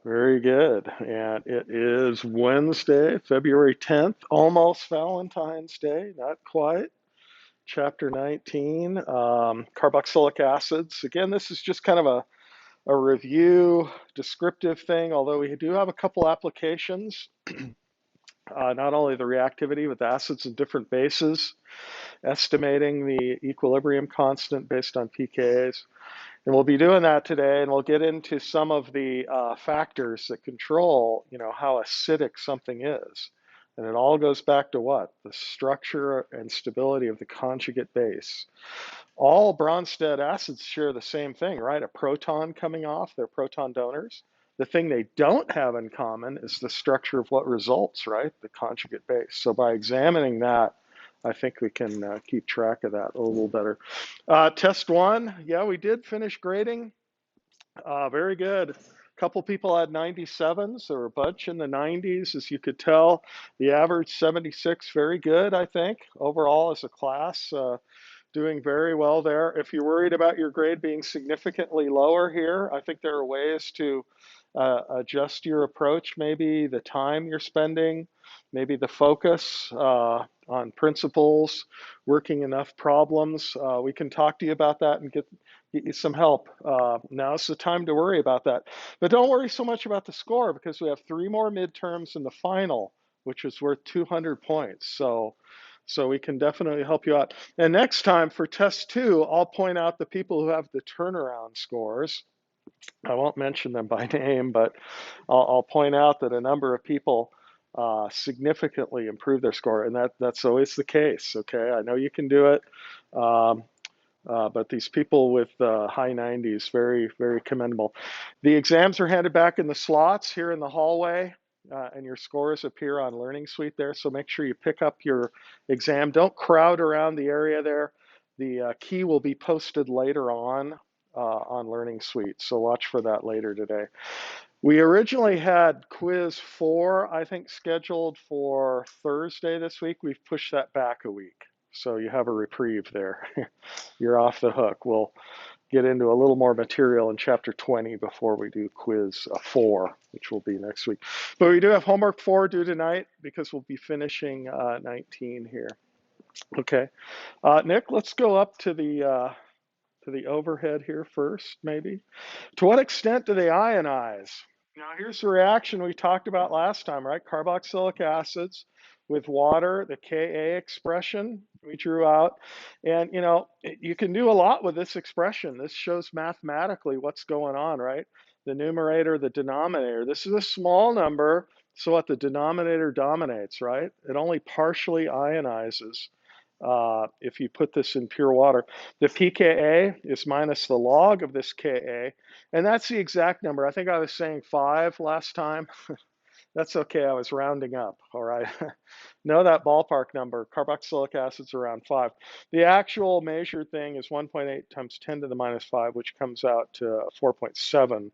Very good. And it is Wednesday, February 10th, almost Valentine's Day, not quite. Chapter 19, carboxylic acids. Again, this is just kind of a review, descriptive thing, although we do have a couple applications. Not only the reactivity with acids and different bases, estimating the equilibrium constant based on pKa's. And we'll be doing that today, and we'll get into some of the factors that control, how acidic something is. And it all goes back to what? The structure and stability of the conjugate base. All Bronsted acids share the same thing, right? A proton coming off, they're proton donors. The thing they don't have in common is the structure of what results, right? The conjugate base. So by examining that, I think we can keep track of that a little better. Test one, yeah, we did finish grading. Very good. A couple people had 97s. There were a bunch in the 90s, as you could tell. The average 76, very good, I think, overall as a class. Doing very well there. If you're worried about your grade being significantly lower here, I think there are ways to adjust your approach, maybe the time you're spending, maybe the focus on principles, working enough problems. We can talk to you about that and get you some help. Now's the time to worry about that. But don't worry so much about the score because we have 3 more midterms in the final, which is worth 200 points. So we can definitely help you out. And next time for test 2, I'll point out the people who have the turnaround scores. I won't mention them by name, but I'll point out that a number of people significantly improve their score, and that's always the case. Okay, I know you can do it, but these people with high 90s, very, very commendable. The exams are handed back in the slots here in the hallway. And your scores appear on Learning Suite there, so make sure you pick up your exam. Don't crowd around the area there. The key will be posted later on Learning Suite, so watch for that later today. We originally had quiz 4, I think, scheduled for Thursday this week. We've pushed that back a week, so you have a reprieve there. You're off the hook. We'll get into a little more material in chapter 20 before we do quiz 4, which will be next week. But we do have homework 4 due tonight because we'll be finishing 19 here. Okay, Nick, let's go up to the overhead here first, maybe. To what extent do they ionize? Now, here's the reaction we talked about last time, right? Carboxylic acids with water, the Ka expression we drew out. And, you can do a lot with this expression. This shows mathematically what's going on, right? The numerator, the denominator. This is a small number, so what? The denominator dominates, right? It only partially ionizes if you put this in pure water. The pKa is minus the log of this Ka, and that's the exact number. I think I was saying 5 last time. That's okay, I was rounding up, all right? Know that ballpark number. Carboxylic acid's around 5. The actual measured thing is 1.8 times 10 to the minus 5, which comes out to 4.7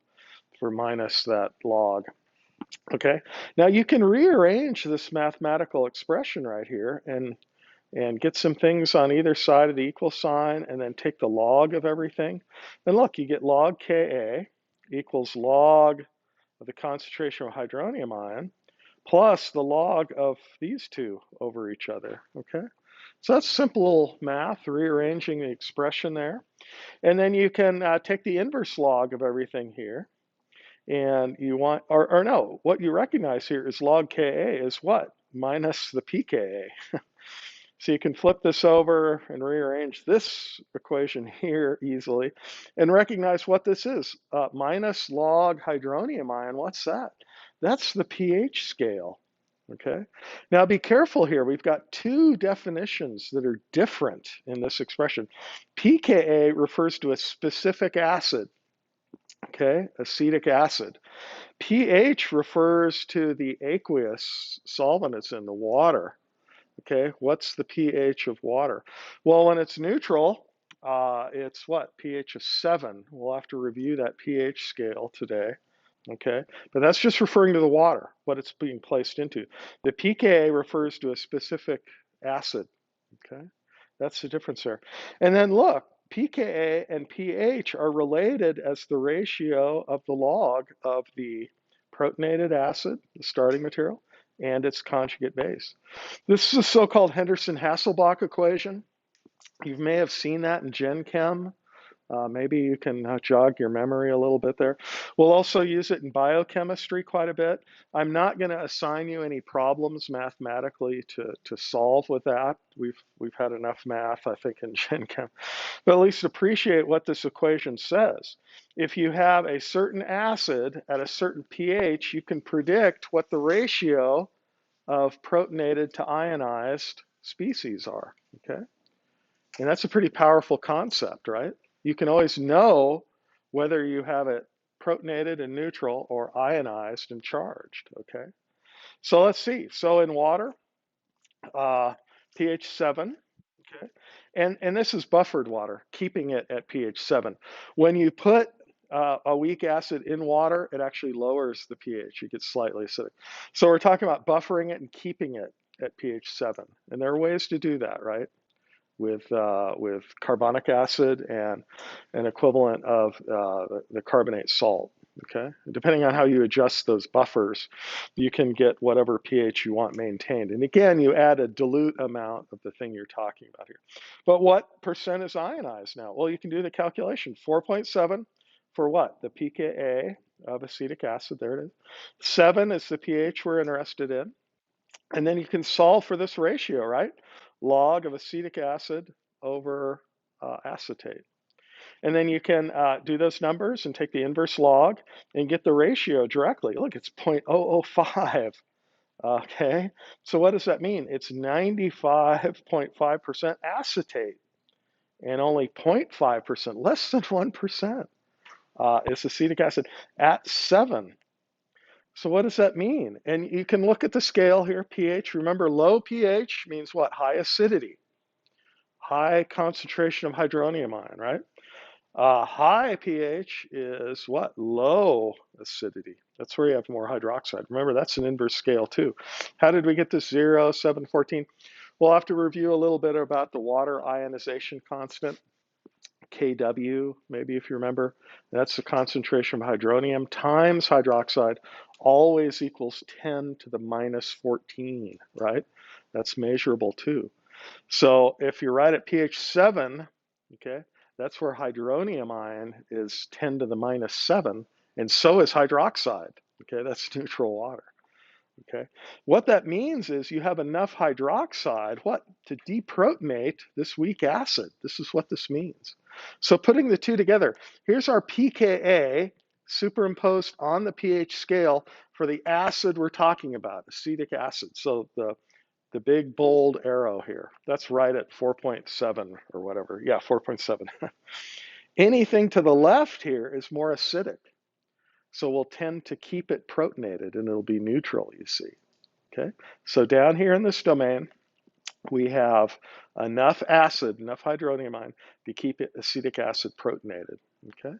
for minus that log. Okay, now you can rearrange this mathematical expression right here and get some things on either side of the equal sign and then take the log of everything. And look, you get log Ka equals log of the concentration of hydronium ion plus the log of these two over each other, okay? So that's simple math, rearranging the expression there. And then you can take the inverse log of everything here. And you want, or no, what you recognize here is log Ka is what? Minus the pKa. So you can flip this over and rearrange this equation here easily and recognize what this is. Minus log hydronium ion, what's that? That's the pH scale, okay? Now be careful here. We've got 2 definitions that are different in this expression. pKa refers to a specific acid, okay? Acetic acid. pH refers to the aqueous solvent it's in, the water. Okay, what's the pH of water? Well, when it's neutral, it's what? pH of 7. We'll have to review that pH scale today. Okay, but that's just referring to the water, what it's being placed into. The pKa refers to a specific acid. Okay, that's the difference there. And then look, pKa and pH are related as the ratio of the log of the protonated acid, the starting material, and its conjugate base. This is a so-called Henderson-Hasselbalch equation. You may have seen that in Gen Chem. Maybe you can jog your memory a little bit there. We'll also use it in biochemistry quite a bit. I'm not going to assign you any problems mathematically to solve with that. We've had enough math, I think, in Gen Chem. But at least appreciate what this equation says. If you have a certain acid at a certain pH, you can predict what the ratio of protonated to ionized species are, okay? And that's a pretty powerful concept, right? You can always know whether you have it protonated and neutral or ionized and charged, okay? So let's see. So in water, pH 7, okay? And this is buffered water, keeping it at pH 7. When you put a weak acid in water, it actually lowers the pH. It gets slightly acidic. So we're talking about buffering it and keeping it at pH 7. And there are ways to do that, right? With carbonic acid and an equivalent of the carbonate salt. Okay, depending on how you adjust those buffers, you can get whatever pH you want maintained. And again, you add a dilute amount of the thing you're talking about here. But what percent is ionized now? Well, you can do the calculation. 4.7 for what? The pKa of acetic acid. There it is. 7 is the pH we're interested in. And then you can solve for this ratio, right? Log of acetic acid over acetate. And then you can do those numbers and take the inverse log and get the ratio directly. Look, it's 0.005. Okay, so what does that mean? It's 95.5% acetate and only 0.5%, less than 1%, is acetic acid at 7. So what does that mean? And you can look at the scale here, pH. Remember, low pH means what? High acidity, high concentration of hydronium ion, right? High pH is what? Low acidity. That's where you have more hydroxide. Remember, that's an inverse scale too. How did we get this 0, 7, 14? We'll have to review a little bit about the water ionization constant. Kw, maybe if you remember, that's the concentration of hydronium times hydroxide, always equals 10 to the minus 14, right? That's measurable too. So if you're right at pH 7, okay, that's where hydronium ion is 10 to the minus 7, and so is hydroxide, okay? That's neutral water. Okay, what that means is you have enough hydroxide, what, to deprotonate this weak acid. This is what this means. So putting the two together, here's our pKa superimposed on the pH scale for the acid we're talking about, acetic acid. So the big bold arrow here, that's right at 4.7 or whatever. Yeah, 4.7. Anything to the left here is more acidic. So we'll tend to keep it protonated and it'll be neutral, you see. Okay, so down here in this domain, we have enough acid, enough hydronium ion to keep it acetic acid protonated. Okay,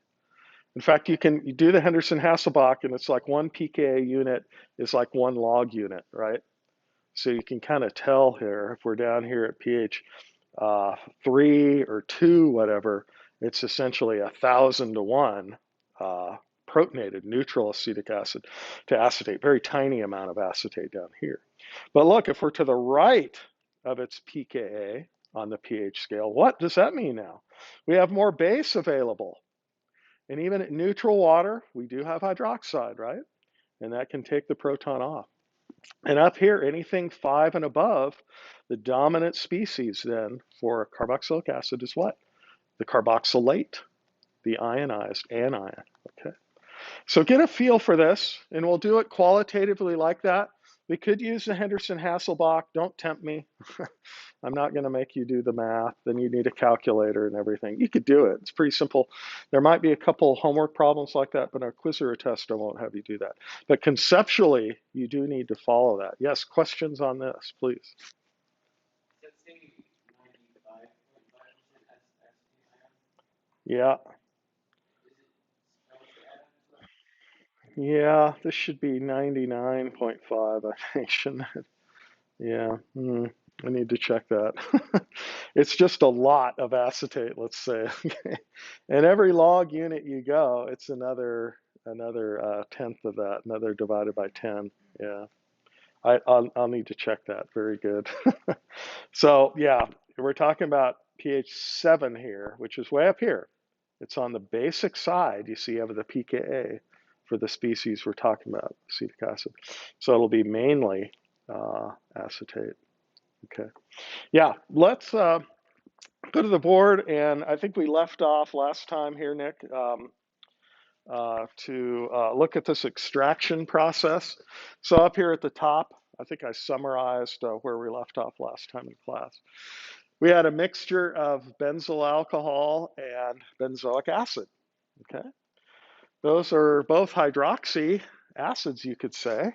in fact, you do the Henderson-Hasselbalch and it's like 1 pKa unit is like 1 log unit, right? So you can kind of tell here, if we're down here at pH 3 or 2, whatever, it's essentially 1,000 to 1 protonated neutral acetic acid to acetate, very tiny amount of acetate down here. But look, if we're to the right of its pKa on the pH scale, what does that mean now? We have more base available. And even at neutral water, we do have hydroxide, right? And that can take the proton off. And up here, anything 5 and above, the dominant species then for carboxylic acid is what? The carboxylate, the ionized anion, okay? So get a feel for this, and we'll do it qualitatively like that. We could use the Henderson-Hasselbalch. Don't tempt me. I'm not going to make you do the math. Then you need a calculator and everything. You could do it. It's pretty simple. There might be a couple homework problems like that, but in a quiz or a test, I won't have you do that. But conceptually, you do need to follow that. Yes, questions on this, please. Yeah. Yeah, this should be 99.5, I think, shouldn't it? Yeah, I need to check that. It's just a lot of acetate, let's say. Okay. And every log unit you go, it's another another tenth of that, another divided by 10. Yeah, I'll need to check that. Very good. So yeah, we're talking about pH 7 here, which is way up here. It's on the basic side, you see, of the pKa for the species we're talking about, acetic acid. So it'll be mainly acetate. Okay. Yeah, let's go to the board, and I think we left off last time here, Nick, to look at this extraction process. So up here at the top, I think I summarized where we left off last time in class. We had a mixture of benzyl alcohol and benzoic acid. Okay, those are both hydroxy acids, you could say.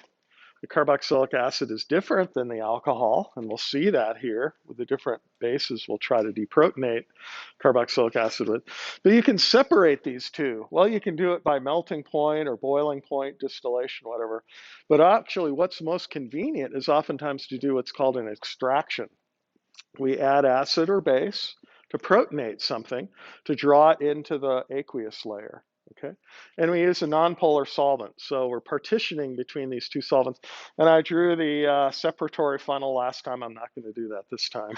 The carboxylic acid is different than the alcohol, and we'll see that here with the different bases we'll try to deprotonate carboxylic acid with. But you can separate these two. Well, you can do it by melting point or boiling point, distillation, whatever. But actually, what's most convenient is oftentimes to do what's called an extraction. We add acid or base to protonate something to draw it into the aqueous layer. Okay, and we use a nonpolar solvent. So we're partitioning between these two solvents. And I drew the separatory funnel last time. I'm not going to do that this time.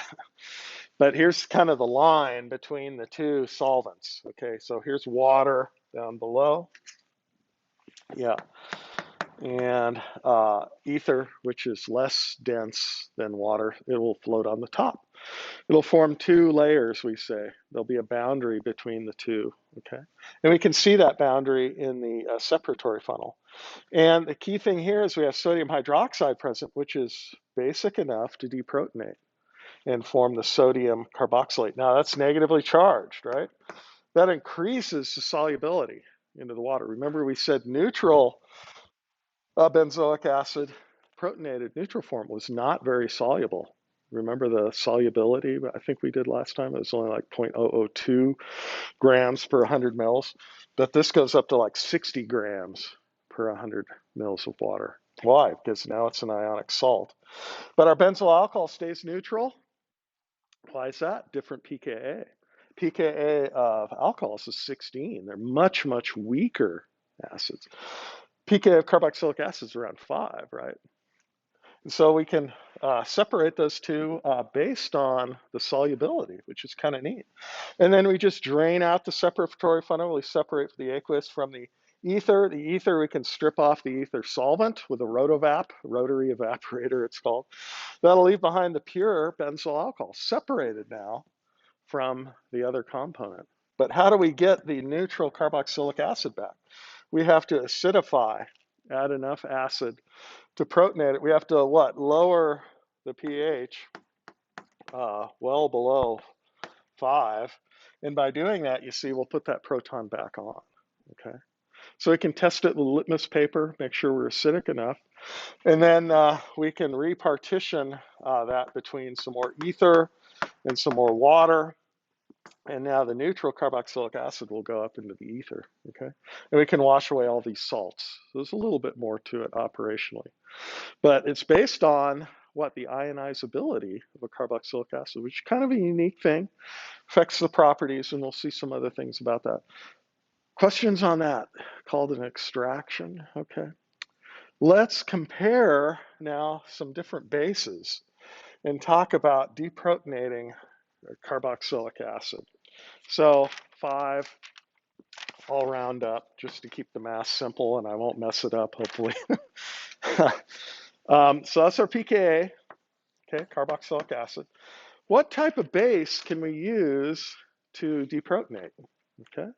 But here's kind of the line between the two solvents. Okay, so here's water down below. Yeah, and ether, which is less dense than water, it will float on the top. It'll form two layers, we say. There'll be a boundary between the two, okay? And we can see that boundary in the separatory funnel. And the key thing here is we have sodium hydroxide present, which is basic enough to deprotonate and form the sodium carboxylate. Now that's negatively charged, right? That increases the solubility into the water. Remember we said neutral benzoic acid, protonated neutral form, was not very soluble. Remember the solubility I think we did last time? It was only like 0.002 grams per 100 mils. But this goes up to like 60 grams per 100 mils of water. Why? Because now it's an ionic salt. But our benzyl alcohol stays neutral. Why is that? Different pKa. pKa of alcohols is 16. They're much, much weaker acids. pKa of carboxylic acid is around 5, right? And so we can separate those two based on the solubility, which is kind of neat. And then we just drain out the separatory funnel. We separate the aqueous from the ether. The ether, we can strip off the ether solvent with a rotovap, rotary evaporator it's called. That'll leave behind the pure benzyl alcohol, separated now from the other component. But how do we get the neutral carboxylic acid back? We have to acidify, add enough acid to protonate it. We have to what? Lower the pH well below 5. And by doing that, you see, we'll put that proton back on. Okay. So we can test it with litmus paper, make sure we're acidic enough. And then we can repartition that between some more ether and some more water. And now the neutral carboxylic acid will go up into the ether, okay? And we can wash away all these salts. So there's a little bit more to it operationally. But it's based on what? The ionizability of a carboxylic acid, which is kind of a unique thing, affects the properties, and we'll see some other things about that. Questions on that? Called an extraction, okay? Let's compare now some different bases and talk about deprotonating carboxylic acid. So 5, I'll round up just to keep the math simple, and I won't mess it up, hopefully. So that's our pKa, okay, carboxylic acid. What type of base can we use to deprotonate? Okay,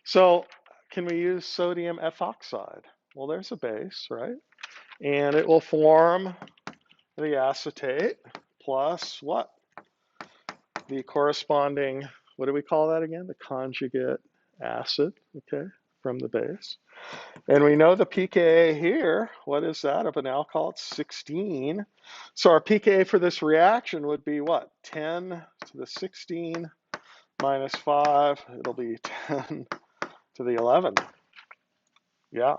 so can we use sodium ethoxide? Well, there's a base, right? And it will form the acetate plus what? The corresponding, what do we call that again? The conjugate acid, okay, from the base. And we know the pKa here, what is that of an alcohol? It's 16. So our pKa for this reaction would be what? 10 to the 16 minus 5, it'll be 10 to the 11. Yeah.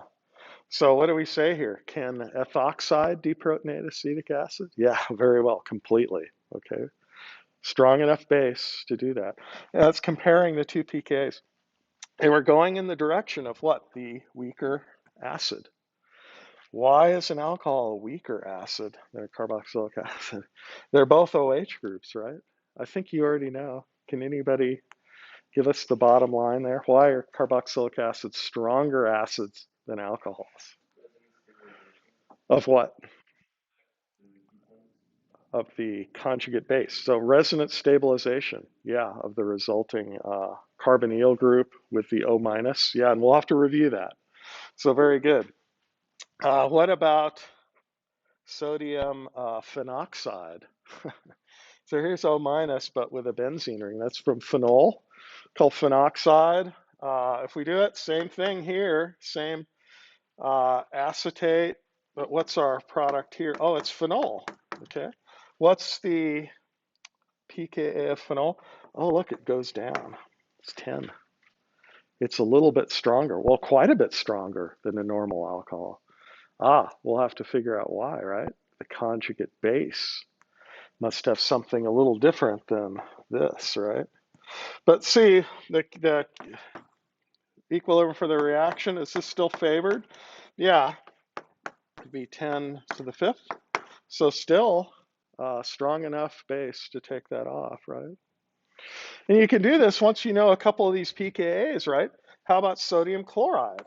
So what do we say here? Can ethoxide deprotonate acetic acid? Yeah, very well, completely, okay. Strong enough base to do that. And that's comparing the two pKas. And we're going in the direction of what? The weaker acid. Why is an alcohol a weaker acid than a carboxylic acid? They're both OH groups, right? I think you already know. Can anybody give us the bottom line there? Why are carboxylic acids stronger acids than alcohols? Of what? Of the conjugate base. So resonance stabilization, yeah, of the resulting carbonyl group with the O minus. Yeah, and we'll have to review that. So very good. What about sodium phenoxide? So here's O minus, but with a benzene ring. That's from phenol, called phenoxide. If we do it, same thing here, same acetate, but what's our product here? Oh, it's phenol, okay. What's the pKa of phenol? Oh, look, it goes down. It's 10. It's a little bit stronger. Well, quite a bit stronger than a normal alcohol. We'll have to figure out why, right? The conjugate base must have something a little different than this, right? But see, the equilibrium for the reaction, is this still favored? Yeah, it'd be 10 to the fifth. So still strong enough base to take that off, right? And you can do this once you know a couple of these pKa's, right? How about sodium chloride?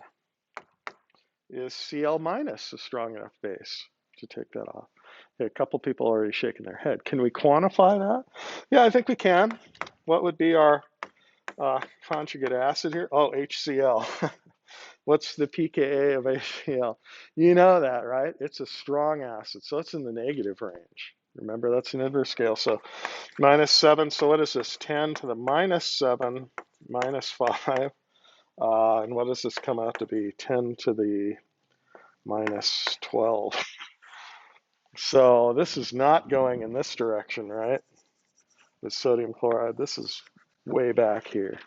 Is Cl minus a strong enough base to take that off? Okay, a couple people already shaking their head. Can we quantify that? Yeah, I think we can. What would be our conjugate acid here? Oh, HCl. What's the pKa of HCl? You know that, right? It's a strong acid, so it's in the negative range. Remember, that's an inverse scale. So -7, so what is this? 10 to the -7, -5. And what does this come out to be? 10 to the -12. So this is not going in this direction, right? With sodium chloride, this is way back here.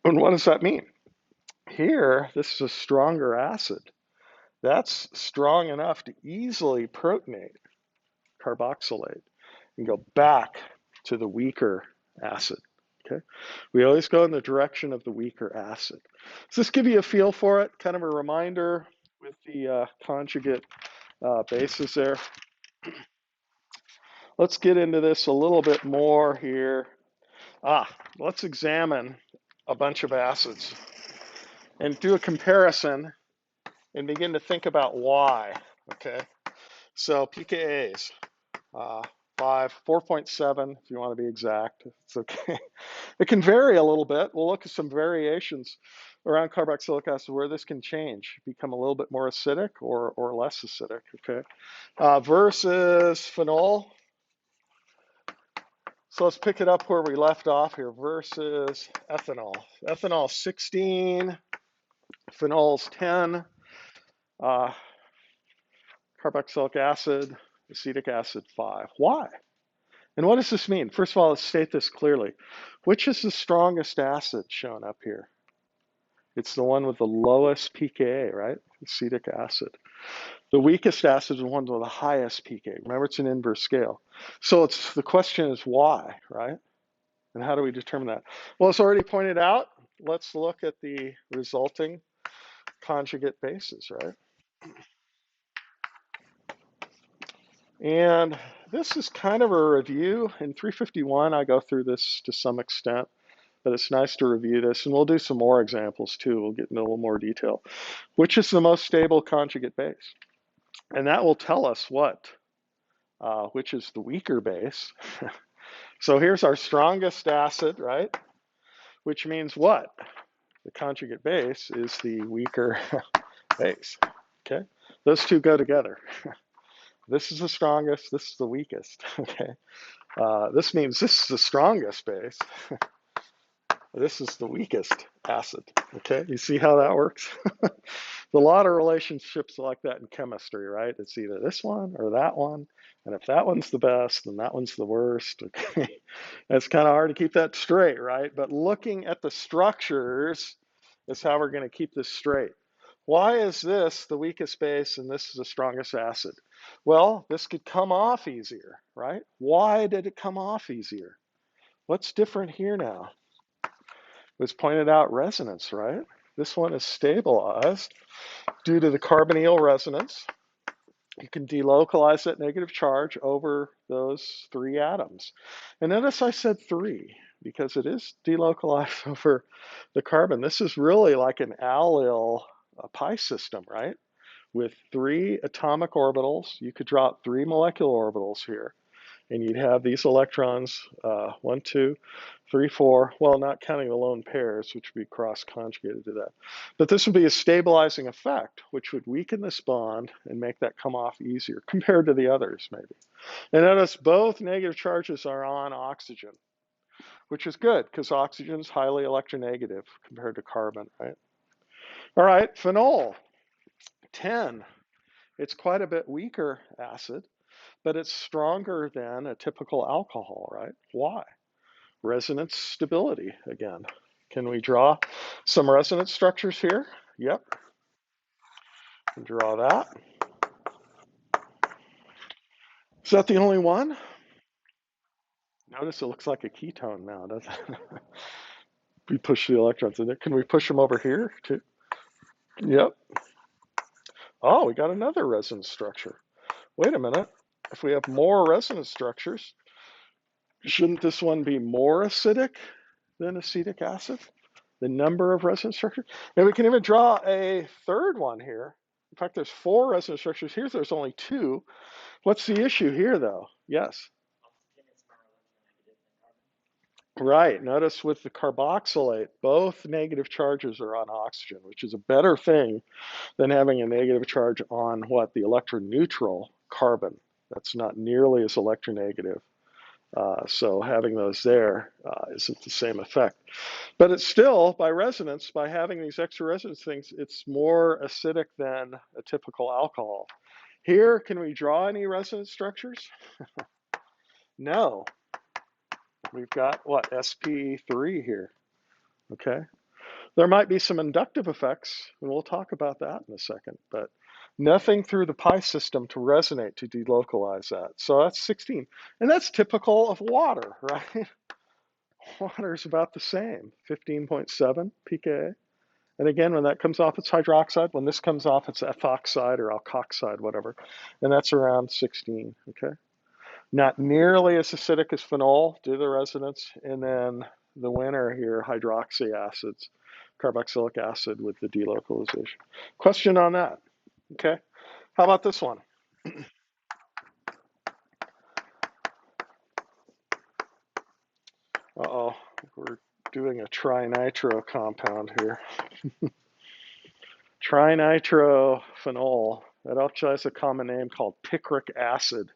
And what does that mean? Here, this is a stronger acid. That's strong enough to easily protonate, carboxylate, and go back to the weaker acid. Okay, we always go in the direction of the weaker acid. Does this give you a feel for it? Kind of a reminder with the conjugate bases there. Let's get into this a little bit more here. Let's examine a bunch of acids and do a comparison and begin to think about why. Okay, so pKa's. 4.7 if you want to be exact. It's okay. It can vary a little bit. We'll look at some variations around carboxylic acid where this can change, become a little bit more acidic or less acidic, okay? Versus phenol. So let's pick it up where we left off here, versus ethanol. Ethanol 16, phenol's 10, carboxylic acid, acetic acid 5. Why? And what does this mean? First of all, let's state this clearly. Which is the strongest acid shown up here? It's the one with the lowest pKa, right? Acetic acid. The weakest acid is the one with the highest pKa. Remember, it's an inverse scale. So the question is why, right? And how do we determine that? Well, it's already pointed out. Let's look at the resulting conjugate bases, right? And this is kind of a review. In 351, I go through this to some extent, but it's nice to review this. And we'll do some more examples too. We'll get into a little more detail. Which is the most stable conjugate base? And that will tell us what? Which is the weaker base. So here's our strongest acid, right? Which means what? The conjugate base is the weaker base. Okay? Those two go together. This is the strongest, this is the weakest, okay? This means this is the strongest base. This is the weakest acid, okay? You see how that works? There's a lot of relationships like that in chemistry, right? It's either this one or that one, and if that one's the best, then that one's the worst, okay? It's kind of hard to keep that straight, right? But looking at the structures is how we're going to keep this straight. Why is this the weakest base and this is the strongest acid? Well, this could come off easier, right? Why did it come off easier? What's different here now? was pointed out resonance, right? This one is stabilized due to the carbonyl resonance. You can delocalize that negative charge over those three atoms. And notice I said three because it is delocalized over the carbon. This is really like an allyl pi system, right? With three atomic orbitals. You could drop three molecular orbitals here, and you'd have these electrons, 1, 2, 3, 4, well, not counting the lone pairs, which would be cross-conjugated to that. But this would be a stabilizing effect, which would weaken this bond and make that come off easier compared to the others, maybe. And notice both negative charges are on oxygen, which is good because oxygen is highly electronegative compared to carbon, right? All right, phenol, 10. It's quite a bit weaker acid, but it's stronger than a typical alcohol, right? Why? Resonance stability again. Can we draw some resonance structures here? Yep. Draw that. Is that the only one? Notice it looks like a ketone now, doesn't it? We push the electrons in it. Can we push them over here too? Yep. Oh, we got another resonance structure. Wait a minute. If we have more resonance structures, shouldn't this one be more acidic than acetic acid? The number of resonance structures. And we can even draw a third one here. In fact, there's 4 resonance structures. Here, there's only 2. What's the issue here, though? Yes. Right. Notice with the carboxylate, both negative charges are on oxygen, which is a better thing than having a negative charge on what? The electroneutral carbon. That's not nearly as electronegative. So having those there isn't the same effect. But it's still, by resonance, by having these extra resonance things, it's more acidic than a typical alcohol. Here, can we draw any resonance structures? No. We've got, what, sp3 here, okay? There might be some inductive effects, and we'll talk about that in a second, but nothing through the pi system to resonate to delocalize that. So that's 16. And that's typical of water, right? Water is about the same, 15.7 pKa. And again, when that comes off, it's hydroxide. When this comes off, it's ethoxide or alkoxide, whatever. And that's around 16, okay? Not nearly as acidic as phenol due to the resonance. And then the winner here, hydroxy acids, carboxylic acid with the delocalization. Question on that, okay? How about this one? Uh-oh, we're doing a trinitro compound here. Trinitrophenol, that actually has a common name called picric acid.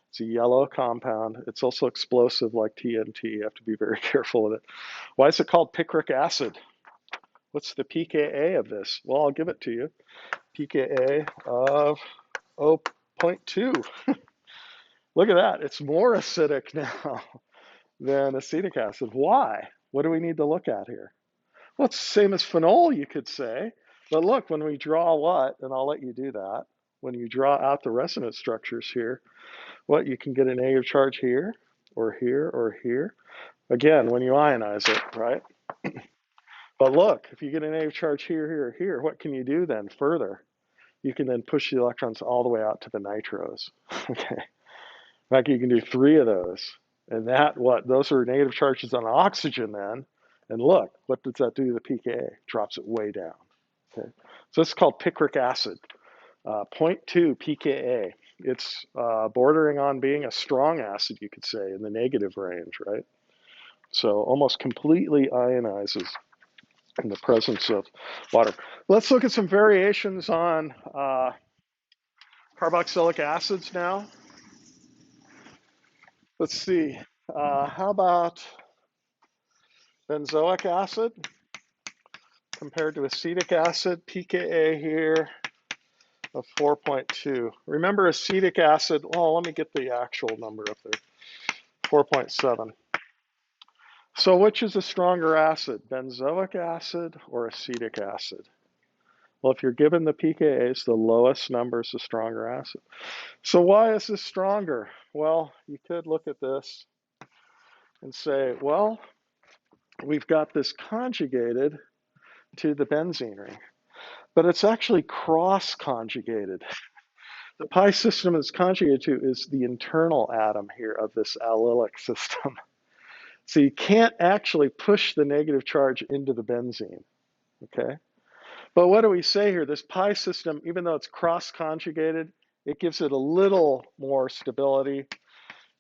It's a yellow compound. It's also explosive like TNT. You have to be very careful with it. Why is it called picric acid? What's the pKa of this? Well, I'll give it to you. pKa of 0.2. Look at that. It's more acidic now than acetic acid. Why? What do we need to look at here? Well, it's the same as phenol, you could say. But look, when we draw what, and I'll let you do that, when you draw out the resonance structures here, what, you can get a negative charge here, or here, or here. Again, when you ionize it, right? But look, if you get a negative charge here, here, here, what can you do then further? You can then push the electrons all the way out to the nitros. Okay. In fact, you can do 3 of those. And that, what? Those are negative charges on oxygen then. And look, what does that do to the pKa? Drops it way down. Okay. So this is called picric acid, 0.2 pKa. It's bordering on being a strong acid, you could say, in the negative range, right? So almost completely ionizes in the presence of water. Let's look at some variations on carboxylic acids now. Let's see. How about benzoic acid compared to acetic acid? pKa here of 4.2. Remember acetic acid, oh, let me get the actual number up there, 4.7. So which is a stronger acid, benzoic acid or acetic acid? Well, if you're given the pKa's, the lowest number is the stronger acid. So why is this stronger? Well, you could look at this and say, well, we've got this conjugated to the benzene ring, but it's actually cross-conjugated. The pi system it's conjugated to is the internal atom here of this allylic system. So you can't actually push the negative charge into the benzene, okay? But what do we say here? This pi system, even though it's cross-conjugated, it gives it a little more stability,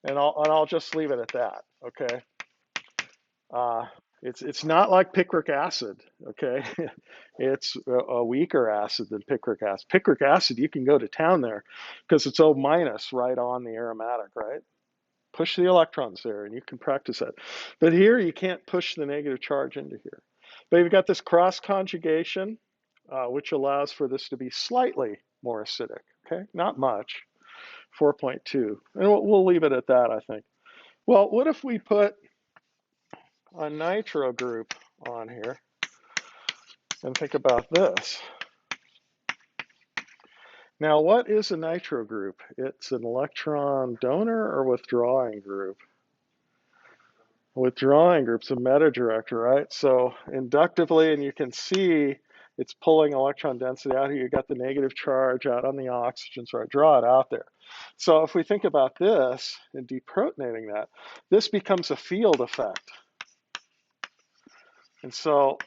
and I'll just leave it at that, okay? It's not like picric acid, okay? It's a weaker acid than picric acid. Picric acid, you can go to town there because it's O minus right on the aromatic, right? Push the electrons there and you can practice that. But here you can't push the negative charge into here. But you've got this cross conjugation, which allows for this to be slightly more acidic, okay? Not much, 4.2. And we'll leave it at that, I think. Well, what if we put a nitro group on here and think about this? Now, what is a nitro group? It's an electron donor or withdrawing group. Withdrawing group's a meta director, right? So inductively, and you can see it's pulling electron density out here. You got the negative charge out on the oxygen, so I draw it out there. So if we think about this and deprotonating that, this becomes a field effect. And so,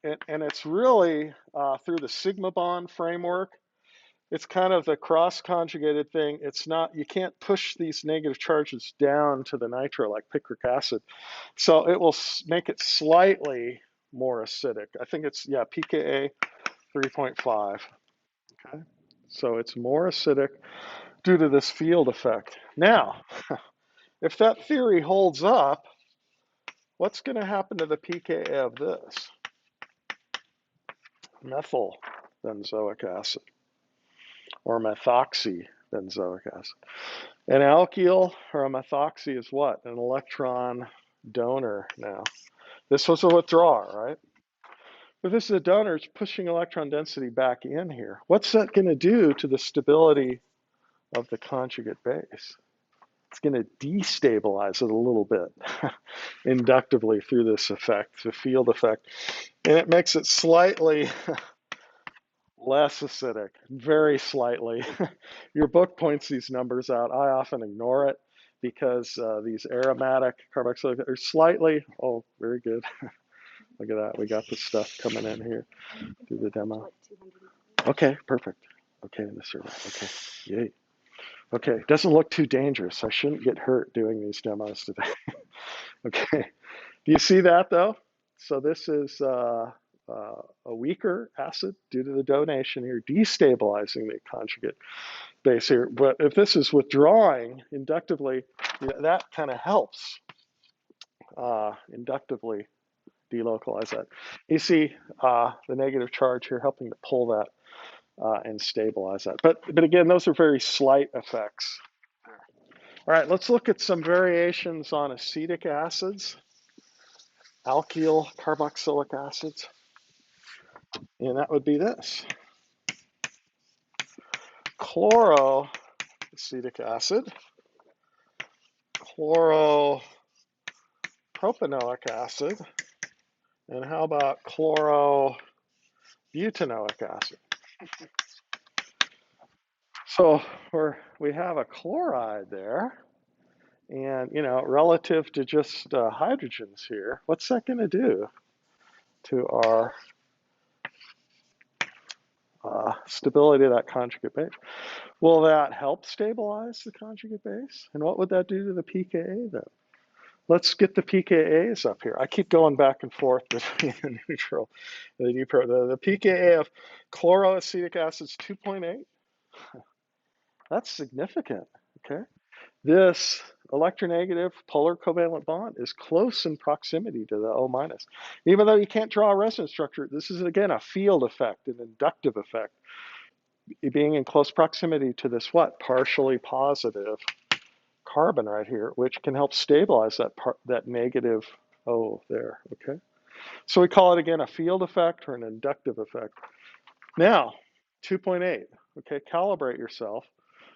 and it's really through the sigma bond framework. It's kind of the cross-conjugated thing. It's not, you can't push these negative charges down to the nitro like picric acid. So it will make it slightly more acidic. I think it's, yeah, pKa 3.5. Okay. So it's more acidic due to this field effect. Now, if that theory holds up, what's going to happen to the pKa of this? Methyl benzoic acid or methoxybenzoic acid. An alkyl or a methoxy is what? An electron donor now. This was a withdrawer, right? But this is a donor, it's pushing electron density back in here. What's that going to do to the stability of the conjugate base? It's going to destabilize it a little bit inductively through this effect, the field effect. And it makes it slightly less acidic, very slightly. Your book points these numbers out. I often ignore it because these aromatic carboxylic are slightly, oh, very good. Look at that. We got the stuff coming in here through the demo. Okay, perfect. Okay, in the survey. Okay, yay. Okay, doesn't look too dangerous. I shouldn't get hurt doing these demos today. Okay, do you see that though? So this is a weaker acid due to the donation here, destabilizing the conjugate base here. But if this is withdrawing inductively, that kind of helps inductively delocalize that. You see the negative charge here helping to pull that and stabilize that. But again, those are very slight effects. All right, let's look at some variations on acetic acids, alkyl carboxylic acids. And that would be this. Chloroacetic acid, chloropropanoic acid, and how about chlorobutanoic acid? So we have a chloride there, and relative to just hydrogens here, what's that going to do to our stability of that conjugate base? Will that help stabilize the conjugate base? And what would that do to the pKa then? Let's get the pKa's up here. I keep going back and forth between the neutral and the neutral. The pKa of chloroacetic acid is 2.8. That's significant, okay? This electronegative polar covalent bond is close in proximity to the O minus. Even though you can't draw a resonance structure, this is again a field effect, an inductive effect, being in close proximity to this what? Partially positive carbon right here, which can help stabilize that negative O there, okay? So we call it again a field effect or an inductive effect. Now, 2.8, okay, calibrate yourself.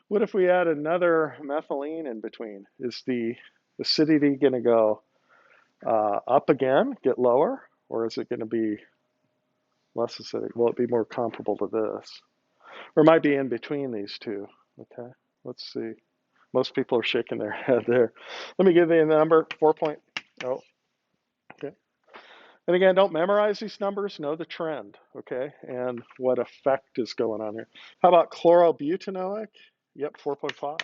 What if we add another methylene in between? Is the acidity going to go Up again, get lower, or is it going to be less acidic? Will it be more comparable to this? Or it might be in between these two. Okay, let's see. Most people are shaking their head there. Let me give you the number 4.0. Okay. And again, don't memorize these numbers, know the trend, okay, and what effect is going on here. How about chlorobutanoic? Yep, 4.5.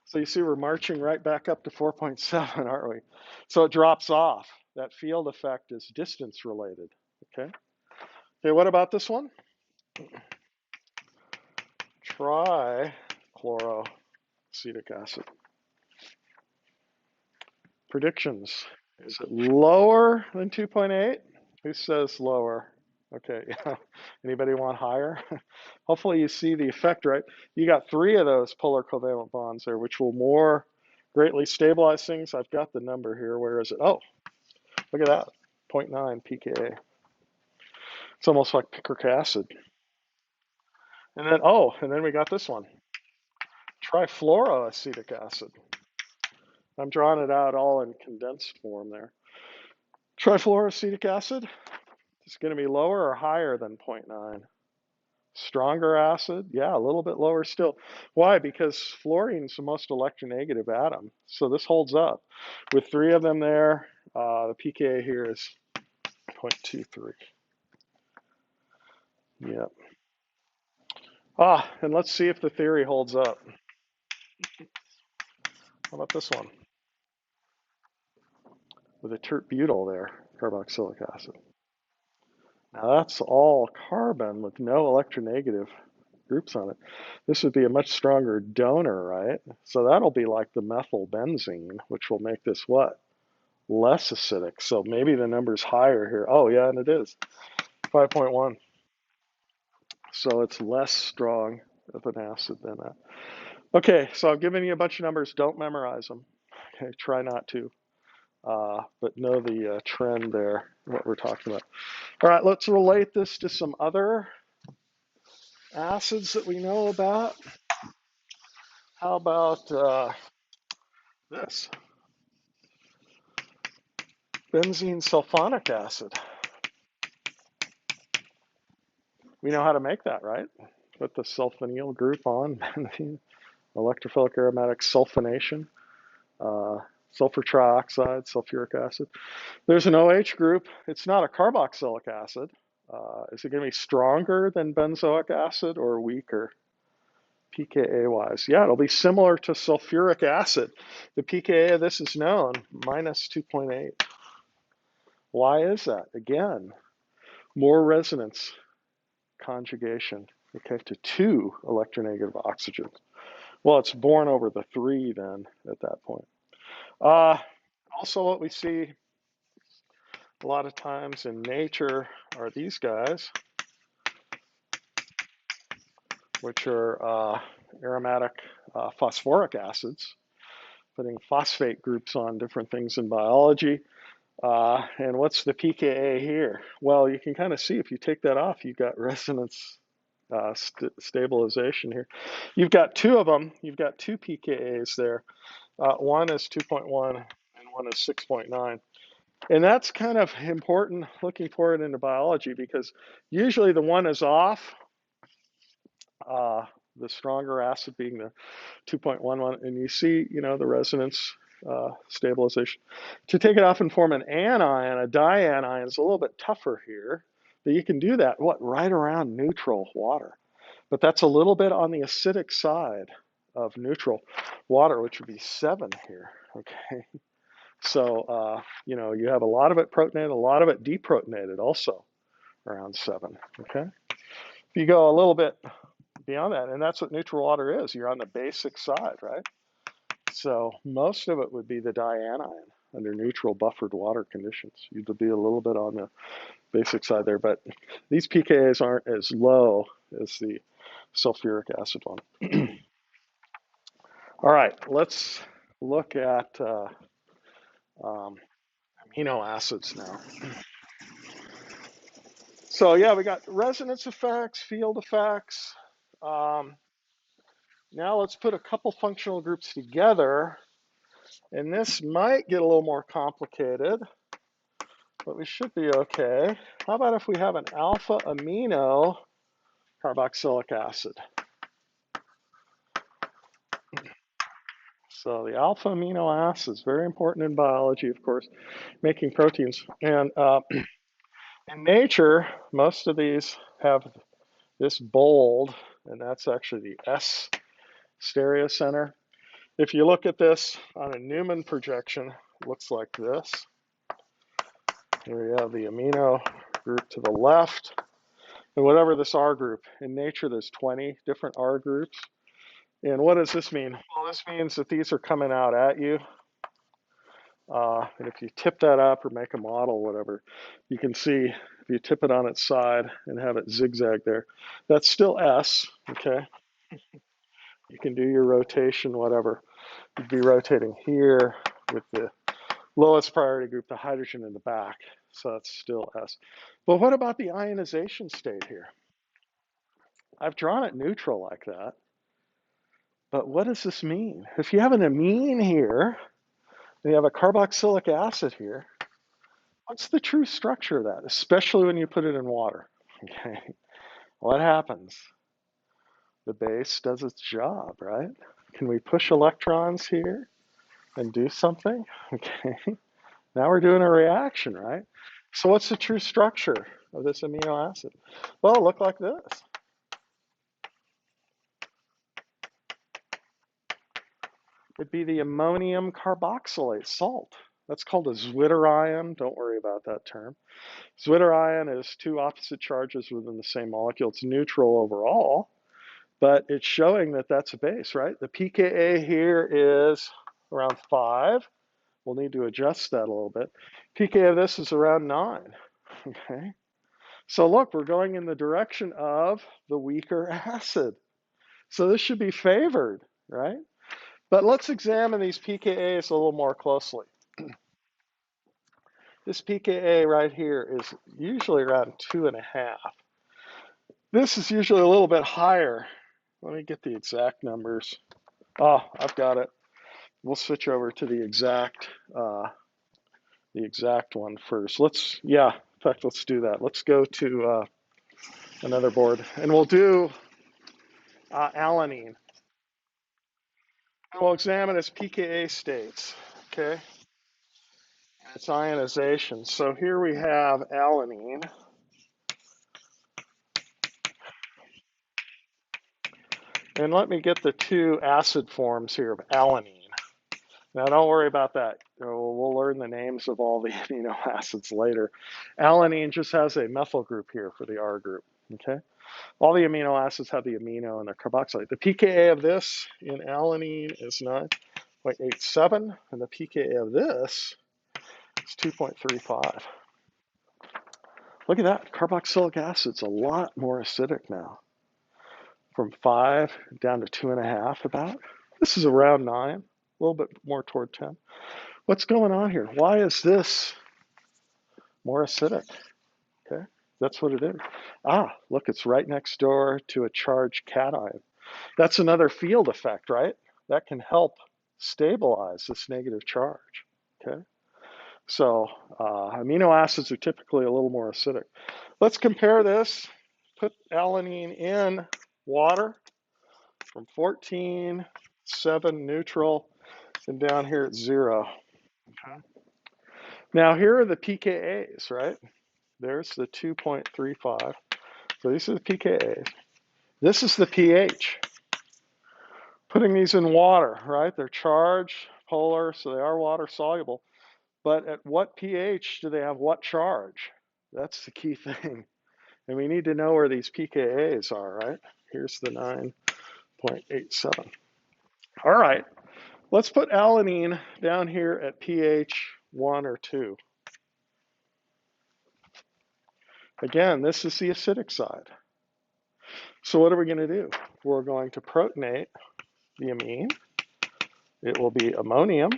So you see we're marching right back up to 4.7, aren't we? So it drops off. That field effect is distance related, okay? Okay, what about this one? Trichloroacetic acid. Predictions. Is it lower than 2.8? Who says lower? Okay, yeah. Anybody want higher? Hopefully you see the effect, right? You got 3 of those polar covalent bonds there, which will more greatly stabilize things. I've got the number here. Where is it? Oh, look at that, 0.9 pKa. It's almost like picric acid. And then we got this one, trifluoroacetic acid. I'm drawing it out all in condensed form there. Trifluoroacetic acid is going to be lower or higher than 0.9. Stronger acid, yeah, a little bit lower still. Why? Because fluorine's the most electronegative atom. So this holds up. With 3 of them there, the pKa here is 0.23. Yep. And let's see if the theory holds up. How about this one? With a tert-butyl there, carboxylic acid. Now that's all carbon with no electronegative groups on it. This would be a much stronger donor, right? So that'll be like the methylbenzene, which will make this what? Less acidic. So maybe the number's higher here. Oh, yeah, and it is 5.1. So it's less strong of an acid than that. Okay, so I'm giving you a bunch of numbers. Don't memorize them. Okay, try not to. But know the trend there, what we're talking about. All right, let's relate this to some other acids that we know about. How about this? Benzene sulfonic acid. We know how to make that, right? Put the sulfonyl group on benzene, electrophilic aromatic sulfonation, sulfur trioxide, sulfuric acid. There's an OH group. It's not a carboxylic acid. Is it going to be stronger than benzoic acid or weaker? pKa wise. Yeah, it'll be similar to sulfuric acid. The pKa of this is known, minus 2.8. Why is that? Again, more resonance conjugation, okay, to 2 electronegative oxygens. Well, it's born over the 3 then at that point. Also, what we see a lot of times in nature are these guys, which are aromatic phosphoric acids, putting phosphate groups on different things in biology. And what's the pKa here? Well, you can kind of see if you take that off, you've got resonance stabilization here. You've got 2 of them. You've got 2 pKa's there. One is 2.1 and one is 6.9. And that's kind of important looking forward into biology because usually the one is off, the stronger acid being the 2.11, and you see, the resonance stabilization. To take it off and form an anion, a dianion, is a little bit tougher here, but you can do that, right around neutral water. But that's a little bit on the acidic side of neutral water, which would be 7 here, okay? So, you have a lot of it protonated, a lot of it deprotonated also around 7, okay? If you go a little bit beyond that, and that's what neutral water is, you're on the basic side, right? So most of it would be the dianion under neutral buffered water conditions. You'd be a little bit on the basic side there, but these pKa's aren't as low as the sulfuric acid one. All right, let's look at amino acids now. So yeah, we got resonance effects, field effects. Now let's put a couple functional groups together And this might get a little more complicated, but we should be okay. How about if we have an alpha amino carboxylic acid? So the alpha amino acids, very important in biology, of course, making proteins. And in nature, most of these have this bold, and that's actually the S stereocenter. If you look at this on a Newman projection, it looks like this. Here we have the amino group to the left, and whatever this R group. In nature, there's 20 different R groups. And what does this mean? Well, this means that these are coming out at you. And if you tip that up or make a model, whatever, you can see if you tip it on its side and have it zigzag there, that's still S, okay? You can do your rotation, whatever. You'd be rotating here with the lowest priority group, the hydrogen in the back. So that's still S. But what about the ionization state here? I've drawn it neutral like that. But what does this mean? If you have an amine here, and you have a carboxylic acid here, what's the true structure of that, especially when you put it in water? Okay. What happens? The base does its job, right? Can we push electrons here and do something? Okay. Now we're doing a reaction, right? So what's the true structure of this amino acid? Well, it'll look like this. It'd be the ammonium carboxylate salt. That's called a zwitterion. Don't worry about that term. Zwitterion is two opposite charges within the same molecule. It's neutral overall, but it's showing that that's a base, right? The pKa here is around 5. We'll need to adjust that a little bit. pKa of this is around 9, okay? So look, we're going in the direction of the weaker acid. So this should be favored, right? But let's examine these pKa's a little more closely. This pKa right here is usually around 2.5. This is usually a little bit higher. Let me get the exact numbers. Oh, I've got it. We'll switch over to the exact one first. In fact, let's do that. Let's go to another board, and we'll do alanine. And we'll examine its pKa states, okay? And its ionization. So here we have alanine. And let me get the two acid forms here of alanine. Now, don't worry about that. We'll learn the names of all the amino acids later. Alanine just has a methyl group here for the R group, okay? All the amino acids have the amino and the carboxylate. The pKa of this in alanine is 9.87, and the pKa of this is 2.35. Look at that. Carboxylic acid's a lot more acidic now. From 5 down to 2.5 about. This is around 9, a little bit more toward 10. What's going on here? Why is this more acidic? Okay, that's what it is. Look, it's right next door to a charged cation. That's another field effect, right? That can help stabilize this negative charge, okay? So amino acids are typically a little more acidic. Let's compare this. Put alanine in water from 14, 7 neutral, and down here at 0. Okay. Now here are the pKa's, right? There's the 2.35. So these are the pKa's. This is the pH. Putting these in water, right? They're charged, polar, so they are water soluble. But at what pH do they have what charge? That's the key thing. And we need to know where these pKa's are, right? Here's the 9.87. All right, let's put alanine down here at pH 1 or 2. Again, this is the acidic side. So what are we going to do? We're going to protonate the amine. It will be ammonium.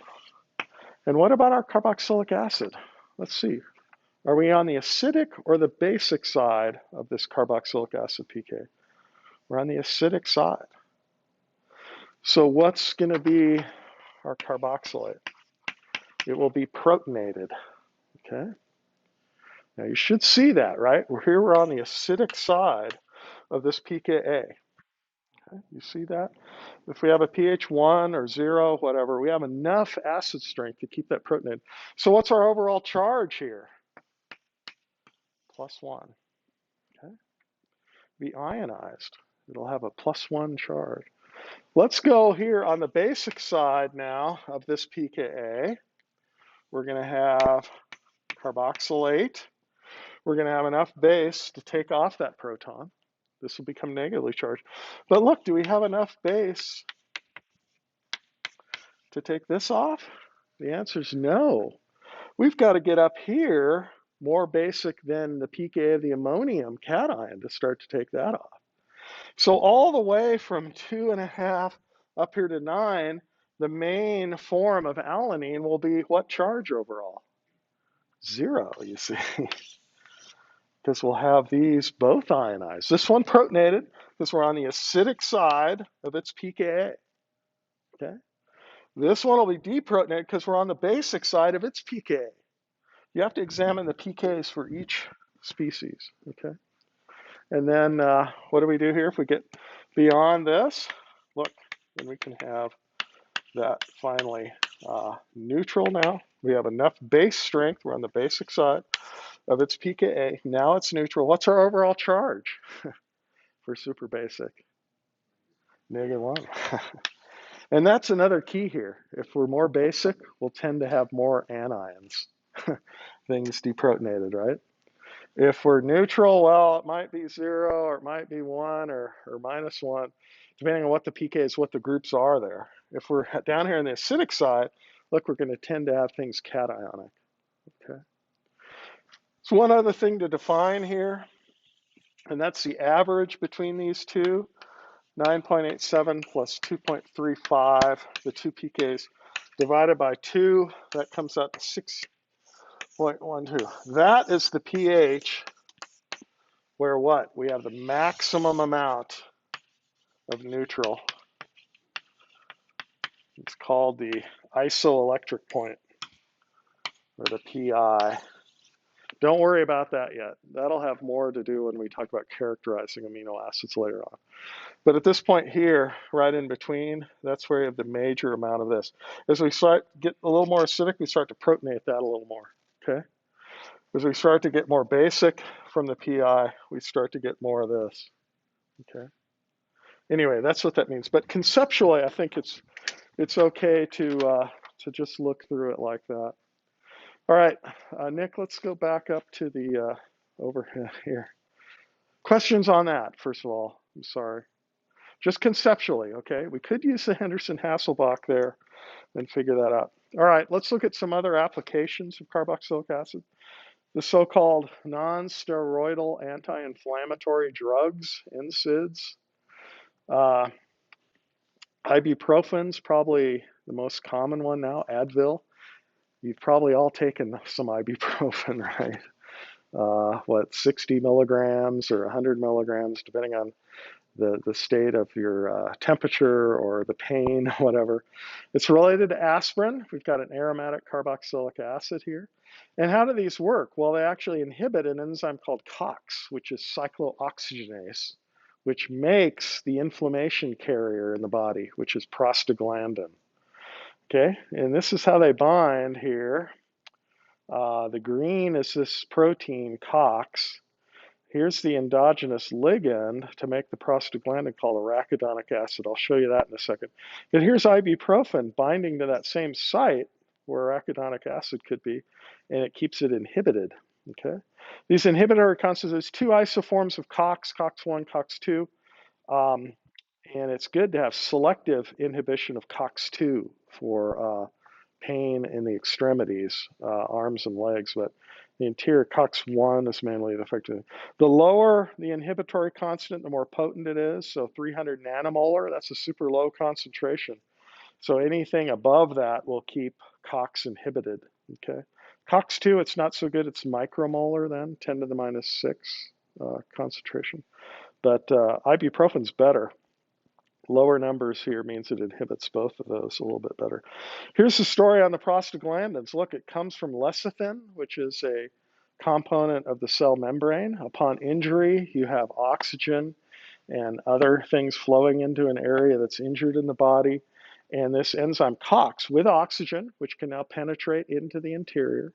And what about our carboxylic acid? Let's see. Are we on the acidic or the basic side of this carboxylic acid pK? We're on the acidic side. So what's going to be our carboxylate. It will be protonated, okay? Now you should see that, right? We're on the acidic side of this pKa. Okay? You see that? If we have a pH 1 or 0, whatever, we have enough acid strength to keep that protonated. So what's our overall charge here? +1, okay? Be ionized. It'll have a +1 charge. Let's go here on the basic side now of this pKa. We're going to have carboxylate. We're going to have enough base to take off that proton. This will become negatively charged. But look, do we have enough base to take this off? The answer is no. We've got to get up here more basic than the pKa of the ammonium cation to start to take that off. So all the way from 2.5 up here to 9, the main form of alanine will be what charge overall? 0, you see. Because we'll have these both ionized. This one protonated because we're on the acidic side of its pKa. Okay. This one will be deprotonated because we're on the basic side of its pKa. You have to examine the pKs for each species. Okay. And then what do we do here? If we get beyond this, look, then we can have that finally neutral now. We have enough base strength. We're on the basic side of its pKa. Now it's neutral. What's our overall charge for super basic? -1. And that's another key here. If we're more basic, we'll tend to have more anions, things deprotonated, right? If we're neutral, well, it might be 0 or it might be 1 or -1, depending on what the pK is, what the groups are there. If we're down here on the acidic side, look, we're going to tend to have things cationic. Okay. So one other thing to define here, and that's the average between these two, 9.87 plus 2.35, the two pKs, divided by 2, that comes out to 6.12. That is the pH where what? We have the maximum amount of neutral. It's called the isoelectric point, or the PI. Don't worry about that yet. That'll have more to do when we talk about characterizing amino acids later on. But at this point here, right in between, that's where you have the major amount of this. As we start to get a little more acidic, we start to protonate that a little more, okay? As we start to get more basic from the PI, we start to get more of this, okay? Anyway, that's what that means. But conceptually, I think it's okay to just look through it like that. All right, Nick, let's go back up to the overhead here. Questions on that, first of all? I'm sorry. Just conceptually, okay? We could use the Henderson-Hasselbalch there and figure that out. All right, let's look at some other applications of carboxylic acid. The so-called non-steroidal anti-inflammatory drugs, NSAIDs. Ibuprofen's probably the most common one now, Advil. You've probably all taken some ibuprofen, right? 60 milligrams or 100 milligrams, depending on the state of your temperature or the pain, whatever. It's related to aspirin. We've got an aromatic carboxylic acid here. And how do these work? Well, they actually inhibit an enzyme called COX, which is cyclooxygenase, which makes the inflammation carrier in the body, which is prostaglandin. Okay, and this is how they bind here. The green is this protein, COX. Here's the endogenous ligand to make the prostaglandin called arachidonic acid. I'll show you that in a second. But here's ibuprofen binding to that same site where arachidonic acid could be, and it keeps it inhibited. Okay, these inhibitory constitutes two isoforms of COX, COX1, COX2. And it's good to have selective inhibition of COX2 for pain in the extremities, arms and legs, but the interior COX1 is mainly effective. The lower the inhibitory constant, the more potent it is. So 300 nanomolar, that's a super low concentration. So anything above that will keep COX inhibited, okay? COX2, it's not so good, it's micromolar then, 10 to the minus 6 concentration. But ibuprofen's better. lower numbers here means it inhibits both of those a little bit better. Here's the story on the prostaglandins. Look, it comes from lecithin, which is a component of the cell membrane. Upon injury, you have oxygen and other things flowing into an area that's injured in the body. And this enzyme COX with oxygen, which can now penetrate into the interior,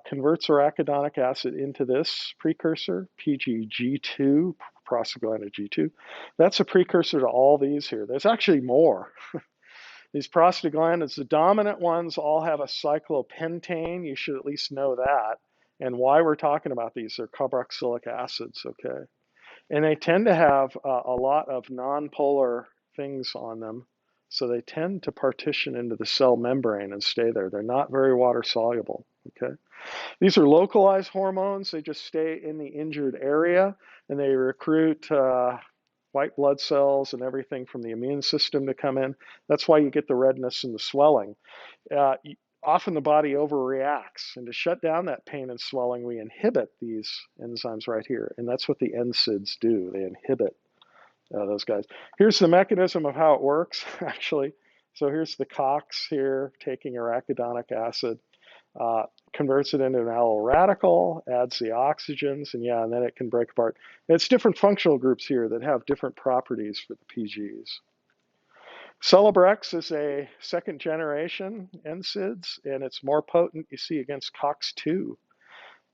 converts arachidonic acid into this precursor, PGG2, prostaglandin G2. That's a precursor to all these here. There's actually more. These prostaglandins, the dominant ones, all have a cyclopentane. You should at least know that. And why we're talking about these are carboxylic acids, okay? And they tend to have a lot of nonpolar things on them. So they tend to partition into the cell membrane and stay there. They're not very water soluble, okay? These are localized hormones. They just stay in the injured area, and they recruit white blood cells and everything from the immune system to come in. That's why you get the redness and the swelling. Often the body overreacts, and to shut down that pain and swelling, we inhibit these enzymes right here, and that's what the NSAIDs do. They inhibit those guys. Here's the mechanism of how it works, actually. So here's the COX here, taking arachidonic acid, converts it into an allyl radical, adds the oxygens, and yeah, and then it can break apart. And it's different functional groups here that have different properties for the PGs. Celebrex is a second generation NSAIDs, and it's more potent, you see, against COX-2.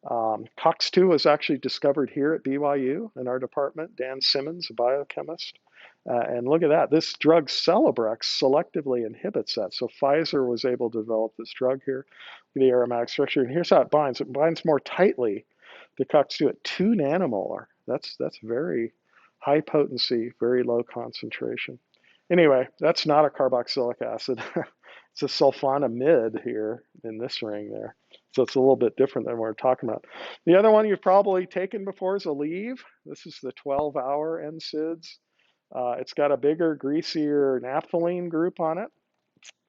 COX-2 was actually discovered here at BYU in our department. Dan Simmons, a biochemist. And look at that. This drug Celebrex selectively inhibits that. So Pfizer was able to develop this drug here, the aromatic structure. And here's how it binds. It binds more tightly to COX-2 at 2 nanomolar. That's very high potency, very low concentration. Anyway, that's not a carboxylic acid. It's a sulfonamide here in this ring there. So it's a little bit different than what we're talking about. The other one you've probably taken before is Aleve. This is the 12-hour NSAIDs. It's got a bigger, greasier naphthalene group on it.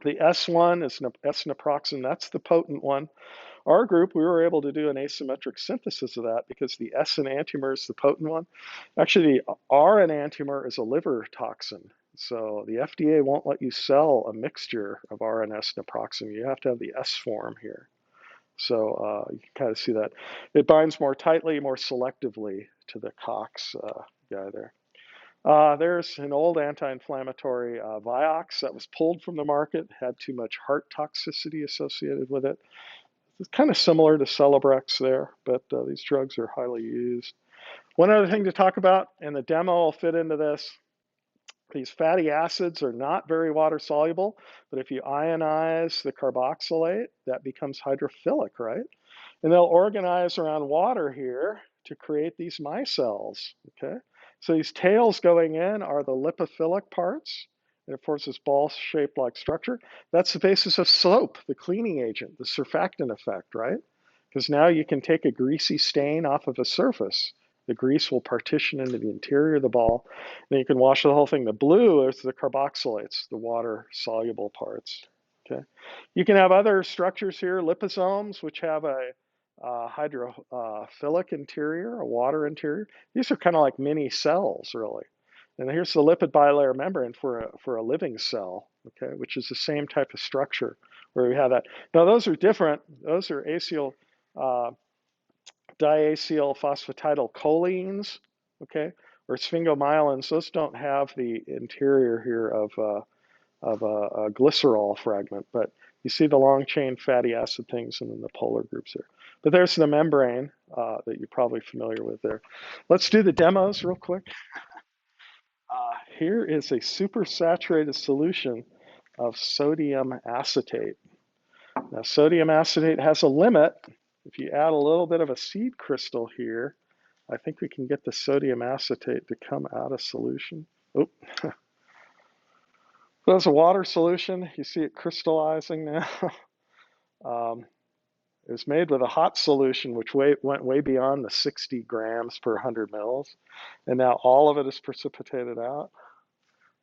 The S1 is S-naproxen. That's the potent one. Our group, we were able to do an asymmetric synthesis of that because the S enantiomer is the potent one. Actually, the R enantiomer is a liver toxin. So the FDA won't let you sell a mixture of R and S naproxen. You have to have the S form here. So you can kind of see that. It binds more tightly, more selectively to the COX guy there. There's an old anti-inflammatory Vioxx that was pulled from the market, had too much heart toxicity associated with it. It's kind of similar to Celebrex there, but these drugs are highly used. One other thing to talk about, and the demo will fit into this, these fatty acids are not very water soluble, but if you ionize the carboxylate, that becomes hydrophilic, right? And they'll organize around water here to create these micelles, okay? So these tails going in are the lipophilic parts. And of course, this ball-shaped like structure. That's the basis of soap, the cleaning agent, the surfactant effect, right? Because now you can take a greasy stain off of a surface. The grease will partition into the interior of the ball. Then you can wash the whole thing. The blue is the carboxylates, the water-soluble parts. Okay. You can have other structures here, liposomes, which have a hydrophilic interior, a water interior. These are kind of like mini cells, really. And here's the lipid bilayer membrane for a living cell, okay, which is the same type of structure where we have that. Now, those are different. Those are acyl diacyl phosphatidylcholines, okay, or sphingomyelins. Those don't have the interior here of a glycerol fragment, but you see the long chain fatty acid things and then the polar groups here. But there's the membrane that you're probably familiar with there. Let's do the demos real quick. Here is a supersaturated solution of sodium acetate. Now, sodium acetate has a limit. If you add a little bit of a seed crystal here, I think we can get the sodium acetate to come out of solution. Oh. So that's a water solution. You see it crystallizing now. It was made with a hot solution, which went way beyond the 60 grams per 100 mils. And now all of it is precipitated out.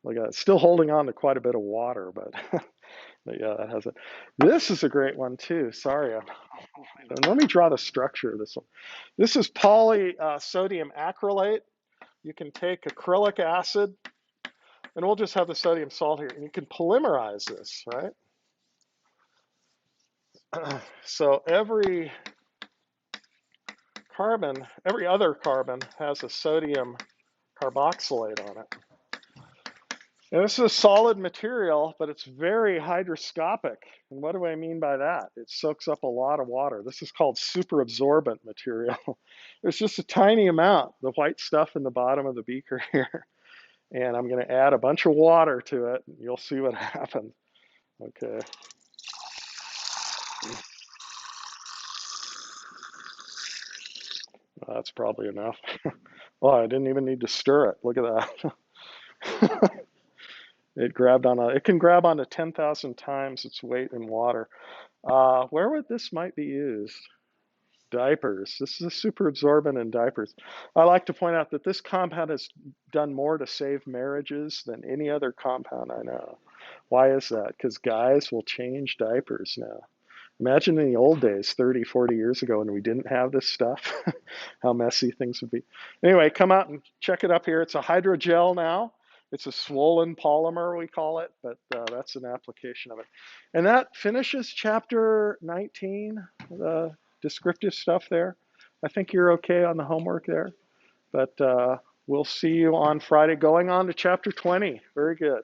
Look at it. It's still holding on to quite a bit of water, but, but yeah, that has it. This is a great one too. Sorry. Let me draw the structure of this one. This is polysodium acrylate. You can take acrylic acid, And we'll just have the sodium salt here. And you can polymerize this, right? So every other carbon has a sodium carboxylate on it. And this is a solid material, but it's very hygroscopic. And what do I mean by that? It soaks up a lot of water. This is called super absorbent material. There's just a tiny amount, the white stuff in the bottom of the beaker here. And I'm going to add a bunch of water to it. And you'll see what happens. Okay. Well, that's probably enough. Oh, I didn't even need to stir it. Look at that. It can grab onto 10,000 times its weight in water. Where would this might be used? Diapers. This is a super absorbent in diapers. I like to point out that this compound has done more to save marriages than any other compound I know. Why is that? Because guys will change diapers now. Imagine in the old days, 30, 40 years ago, when we didn't have this stuff, how messy things would be. Anyway, come out and check it up here. It's a hydrogel now. It's a swollen polymer, we call it, but that's an application of it. And that finishes chapter 19, the descriptive stuff there. I think you're okay on the homework there, but we'll see you on Friday going on to chapter 20. Very good.